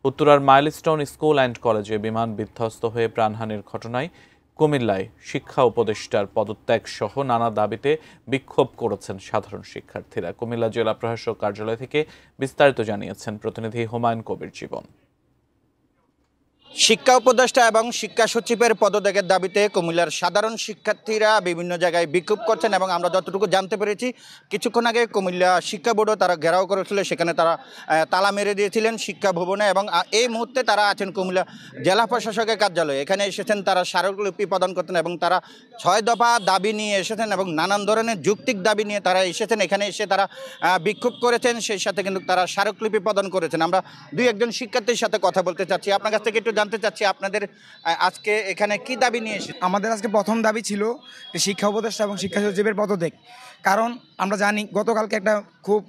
উত্তরার milestone school and কলেজে বিমান বিধ্বস্ত হয়ে প্রাণহানির ঘটনায় কুমিল্লায় শিক্ষা উপদেষ্টার পদত্যাগ সহ নানা দাবিতে বিক্ষোভ করেছেন সাধারণ শিক্ষার্থীরা। কুমিল্লা জেলা প্রশাসক কার্যালয় থেকে বিস্তারিত জানিয়েছেন প্রতিনিধি হুমায়ুন কবির জীবন। শিক্ষা উপদেষ্টা এবং শিক্ষা সচিবের পদত্যাগের দাবিতে কুমিল্লার সাধারণ শিক্ষার্থীরা বিভিন্ন জায়গায় বিক্ষোভ করছেন এবং আমরা যতটুকু জানতে পেরেছি কিছুক্ষণ আগে কুমিল্লা শিক্ষা বোর্ডও তারা ঘেরাও করেছিল, সেখানে তারা তালা মেরে দিয়েছিলেন শিক্ষা ভবনে এবং এই মুহূর্তে তারা আছেন কুমিল্লা জেলা প্রশাসকের কার্যালয়ে। এখানে এসেছেন তারা স্মারকলিপি প্রদান করতেন এবং তারা 6 দফা দাবি নিয়ে এসেছেন এবং নানান ধরনের যৌক্তিক দাবি নিয়ে তারা এসেছেন। এখানে এসে তারা বিক্ষোভ করেছেন, সেই সাথে কিন্তু তারা স্মারকলিপি প্রদান করেছেন। আমরা দুই একজন শিক্ষার্থীর সাথে কথা বলতে চাচ্ছি, আপনার কাছ থেকে একটু জানতে চাচ্ছি আপনাদের আজকে এখানে কি দাবি নিয়ে এসেছে? আমাদের আজকে প্রথম দাবি ছিল শিক্ষা উপদেষ্টা এবং শিক্ষা সচিবের পদত্যাগ। কারণ আমরা জানি গতকালকে একটা খুব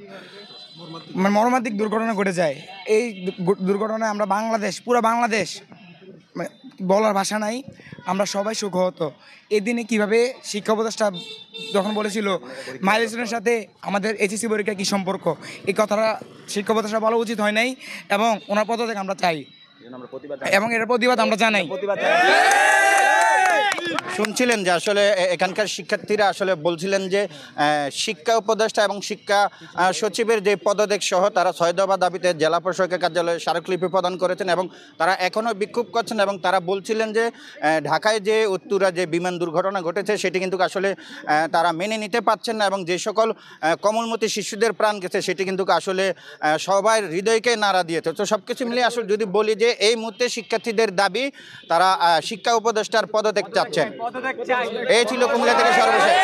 মর্মান্তিক দুর্ঘটনা ঘটে যায়। এই দুর্ঘটনায় আমরা পুরো বাংলাদেশ বলার ভাষা নাই, আমরা সবাই শোকাহত। এই দিনে কীভাবে শিক্ষা উপদেষ্টা যখন বলেছিল মাইলস্টোনের সাথে আমাদের এইচএসসি পরীক্ষা কী সম্পর্ক, এই কথাটা শিক্ষা উপদেষ্টা বলা উচিত হয় নাই এবং ওনার পদত্যাগ আমরা চাই এবং এর প্রতিবাদ আমরা জানাই। শুনছিলেন যে আসলে এখানকার শিক্ষার্থীরা আসলে বলছিলেন যে শিক্ষা উপদেষ্টা এবং শিক্ষা সচিবের যে পদত্যাগ সহ তারা 6 দফা দাবিতে জেলা প্রশাসকের কার্যালয়ে স্মারকলিপি প্রদান করেছেন এবং তারা এখনও বিক্ষোভ করছেন এবং তারা বলছিলেন যে ঢাকায় যে উত্তরা যে বিমান দুর্ঘটনা ঘটেছে সেটি কিন্তু আসলে তারা মেনে নিতে পারছেন না এবং যে সকল কোমলমতি শিশুদের প্রাণ গেছে সেটি কিন্তু আসলে সবাই হৃদয়কে নাড়া দিয়েছে। তো সব কিছু মিলিয়ে আসলে যদি বলি যে এই মুহূর্তে শিক্ষার্থীদের দাবি তারা শিক্ষা উপদেষ্টার পদত্যাগ চাচ্ছেন। এই ছিল কুমিল্লা থেকে সর্বশেষ।